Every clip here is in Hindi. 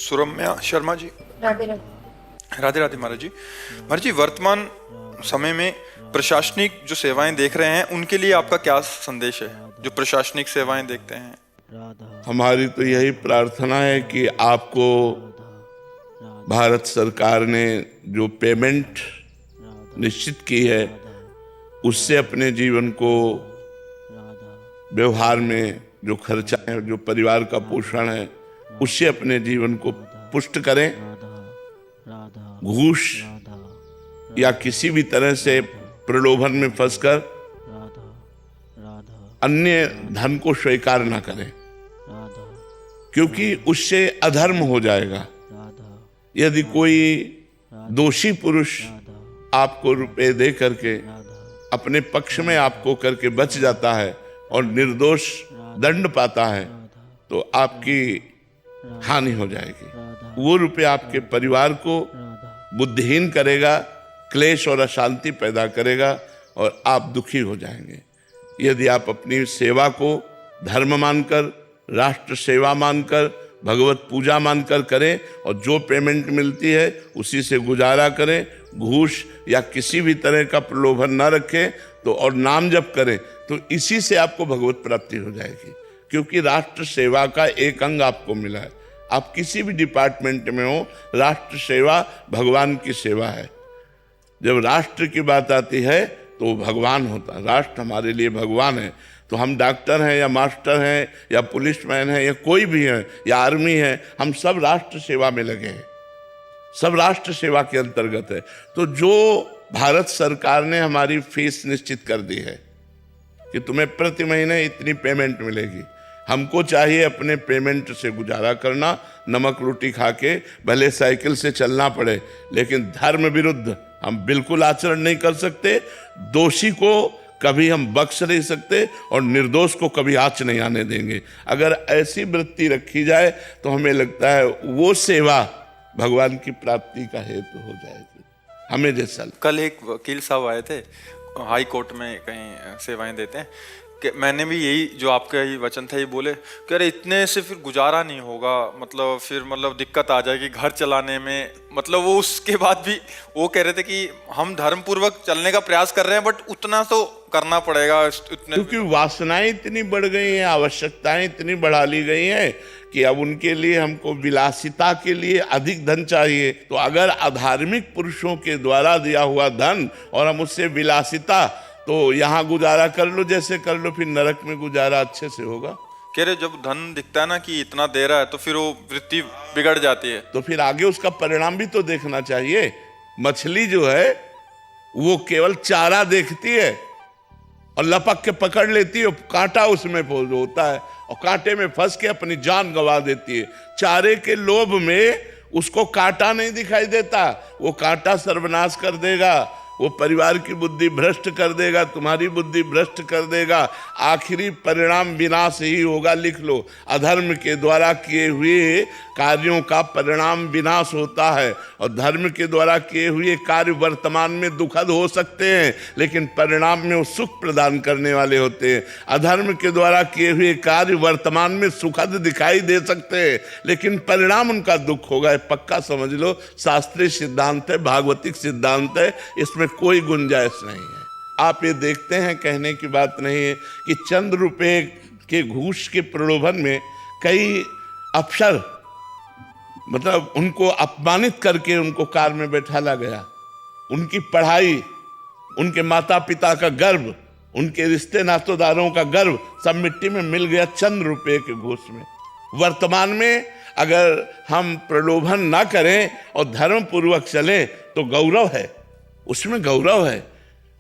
सुरम्या शर्मा जी। राधे राधे। राधे राधे महाराज जी। महाराज जी, वर्तमान समय में प्रशासनिक जो सेवाएं देख रहे हैं उनके लिए आपका क्या संदेश है, जो प्रशासनिक सेवाएं देखते हैं? हमारी तो यही प्रार्थना है कि आपको भारत सरकार ने जो पेमेंट निश्चित की है उससे अपने जीवन को, व्यवहार में जो खर्चा है, जो परिवार का पोषण है, उससे अपने जीवन को पुष्ट करें। घूस या किसी भी तरह से प्रलोभन में फंसकर अन्य धन को स्वीकार ना करें, क्योंकि उससे अधर्म हो जाएगा। यदि कोई दोषी पुरुष आपको रुपए दे करके अपने पक्ष में आपको करके बच जाता है और निर्दोष दंड पाता है तो आपकी हानि हो जाएगी। वो रुपए आपके परिवार को बुद्धिहीन करेगा, क्लेश और अशांति पैदा करेगा और आप दुखी हो जाएंगे। यदि आप अपनी सेवा को धर्म मानकर, राष्ट्र सेवा मानकर, भगवत पूजा मानकर करें और जो पेमेंट मिलती है उसी से गुजारा करें, घूस या किसी भी तरह का प्रलोभन न रखें तो और नाम जप करें तो इसी से आपको भगवत प्राप्ति हो जाएगी। क्योंकि राष्ट्र सेवा का एक अंग आपको मिला है। आप किसी भी डिपार्टमेंट में हो, राष्ट्र सेवा भगवान की सेवा है। जब राष्ट्र की बात आती है तो भगवान होता है, राष्ट्र हमारे लिए भगवान है। तो हम डॉक्टर हैं या मास्टर हैं या पुलिसमैन हैं या कोई भी है या आर्मी है, हम सब राष्ट्र सेवा में लगे हैं, सब राष्ट्र सेवा के अंतर्गत है। तो जो भारत सरकार ने हमारी फीस निश्चित कर दी है कि तुम्हें प्रति महीने इतनी पेमेंट मिलेगी, हमको चाहिए अपने पेमेंट से गुजारा करना, नमक रोटी खा के, भले साइकिल से चलना पड़े, लेकिन धर्म विरुद्ध हम बिल्कुल आचरण नहीं कर सकते। दोषी को कभी हम बख्श नहीं सकते और निर्दोष को कभी आँच नहीं आने देंगे। अगर ऐसी वृत्ति रखी जाए तो हमें लगता है वो सेवा भगवान की प्राप्ति का हेतु हो जाएगी। हमें जैसा कल एक वकील साहब आए थे, हाई कोर्ट में कहीं सेवाएं देते हैं, कि मैंने भी यही जो आपका ही वचन था ये बोले कि अरे इतने से फिर गुजारा नहीं होगा, मतलब फिर दिक्कत आ जाएगी घर चलाने में। वो उसके बाद भी वो कह रहे थे कि हम धर्म पूर्वक चलने का प्रयास कर रहे हैं बट उतना तो करना पड़ेगा उतने, क्योंकि वासनाएं इतनी बढ़ गई हैं, आवश्यकताएं इतनी बढ़ा ली गई हैं कि अब उनके लिए हमको विलासिता के लिए अधिक धन चाहिए। तो अगर अधार्मिक पुरुषों के द्वारा दिया हुआ धन और हम उससे विलासिता, तो यहाँ गुजारा कर लो जैसे कर लो, फिर नरक में गुजारा अच्छे से होगा। कह रहे जब धन दिखता है ना कि इतना दे रहा है तो फिर वो वृत्ति बिगड़ जाती है। तो फिर आगे उसका परिणाम भी तो देखना चाहिए। मछली जो है वो केवल चारा देखती है और लपक के पकड़ लेती है, कांटा उसमें होता है और कांटे में फंस के अपनी जान गंवा देती है। चारे के लोभ में उसको कांटा नहीं दिखाई देता, वो कांटा सर्वनाश कर देगा, वो परिवार की बुद्धि भ्रष्ट कर देगा, तुम्हारी बुद्धि भ्रष्ट कर देगा। आखिरी परिणाम विनाश ही होगा। लिख लो, अधर्म के द्वारा किए हुए कार्यों का परिणाम विनाश होता है और धर्म के द्वारा किए हुए कार्य वर्तमान में दुखद हो सकते हैं लेकिन परिणाम में वो सुख प्रदान करने वाले होते हैं। अधर्म के द्वारा किए हुए कार्य वर्तमान में सुखद दिखाई दे सकते हैं लेकिन परिणाम उनका दुख होगा। पक्का समझ लो, शास्त्रीय सिद्धांत है, भागवतिक सिद्धांत है, इसमें कोई गुंजाइश नहीं है। आप ये देखते हैं, कहने की बात नहीं है कि चंद रुपए के घूस के प्रलोभन में कई अफसर, उनको अपमानित करके उनको कार में बैठाला गया। उनकी पढ़ाई, उनके माता पिता का गर्व, उनके रिश्ते नातेदारों का गर्व सब मिट्टी में मिल गया चंद रुपए के घूस में। वर्तमान में अगर हम प्रलोभन ना करें और धर्म पूर्वक चलें तो गौरव है, उसमें गौरव है।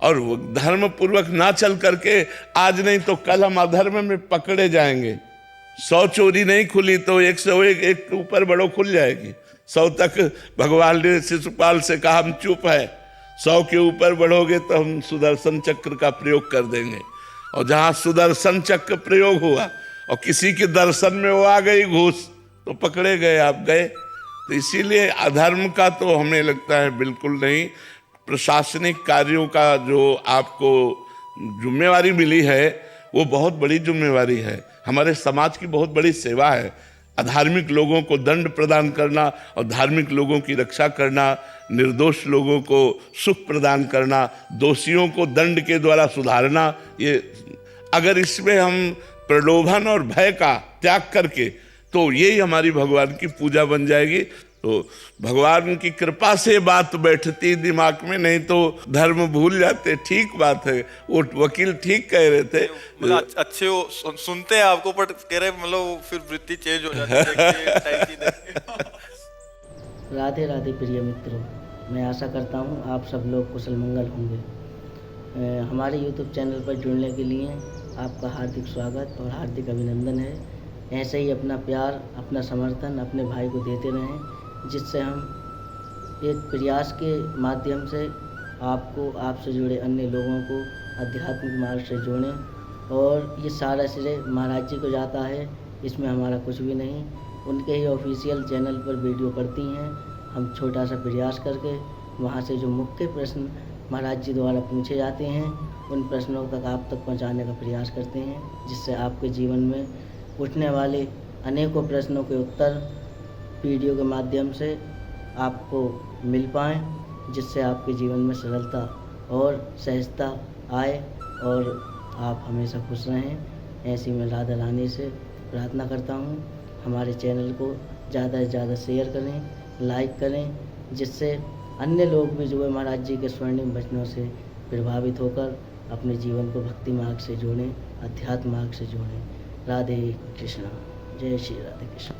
और धर्म पूर्वक ना चल करके आज नहीं तो कल हम अधर्म में पकड़े जाएंगे। 100 चोरी नहीं खुली तो 101 एक ऊपर बड़ो खुल जाएगी। 100 तक भगवान ने शिशुपाल से कहा हम चुप है, 100 के ऊपर बढ़ोगे तो हम सुदर्शन चक्र का प्रयोग कर देंगे। और जहां सुदर्शन चक्र प्रयोग हुआ और किसी के दर्शन में वो आ गई घूस तो पकड़े गए, आप गए। तो इसीलिए अधर्म का तो हमें लगता है बिल्कुल नहीं। प्रशासनिक कार्यों का जो आपको जिम्मेवारी मिली है वो बहुत बड़ी जिम्मेवारी है, हमारे समाज की बहुत बड़ी सेवा है। अधार्मिक लोगों को दंड प्रदान करना और धार्मिक लोगों की रक्षा करना, निर्दोष लोगों को सुख प्रदान करना, दोषियों को दंड के द्वारा सुधारना, ये अगर इसमें हम प्रलोभन और भय का त्याग करके, तो यही हमारी भगवान की पूजा बन जाएगी। तो भगवान की कृपा से बात बैठती दिमाग में, नहीं तो धर्म भूल जाते। ठीक बात है, वो वकील ठीक कह रहे थे। मतलब अच्छे वो सुनते हैं आपको, बट कह रहे मतलब फिर वृत्ति चेंज हो जाती है। राधे राधे प्रिय मित्रों, मैं आशा करता हूँ आप सब लोग कुशल मंगल होंगे। हमारे YouTube चैनल पर जुड़ने के लिए आपका हार्दिक स्वागत और हार्दिक अभिनंदन है। ऐसे ही अपना प्यार, अपना समर्थन अपने भाई को देते रहें, जिससे हम एक प्रयास के माध्यम से आपको, आपसे जुड़े अन्य लोगों को आध्यात्मिक मार्ग से जोड़ें। और ये सारा श्रेय महाराज जी को जाता है, इसमें हमारा कुछ भी नहीं। उनके ही ऑफिशियल चैनल पर वीडियो पड़ती हैं, हम छोटा सा प्रयास करके वहाँ से जो मुख्य प्रश्न महाराज जी द्वारा पूछे जाते हैं, उन प्रश्नों तक आप तक पहुँचाने का प्रयास करते हैं, जिससे आपके जीवन में उठने वाले अनेकों प्रश्नों के उत्तर वीडियो के माध्यम से आपको मिल पाएँ, जिससे आपके जीवन में सरलता और सहजता आए और आप हमेशा खुश रहें। ऐसी मैं राधा रानी से प्रार्थना करता हूँ। हमारे चैनल को ज़्यादा से ज़्यादा शेयर करें, लाइक करें, जिससे अन्य लोग भी जो है महाराज जी के स्वर्णिम वचनों से प्रभावित होकर अपने जीवन को भक्ति मार्ग से जोड़ें, अध्यात्म मार्ग से जोड़ें। राधे कृष्णा, जय श्री राधे कृष्ण।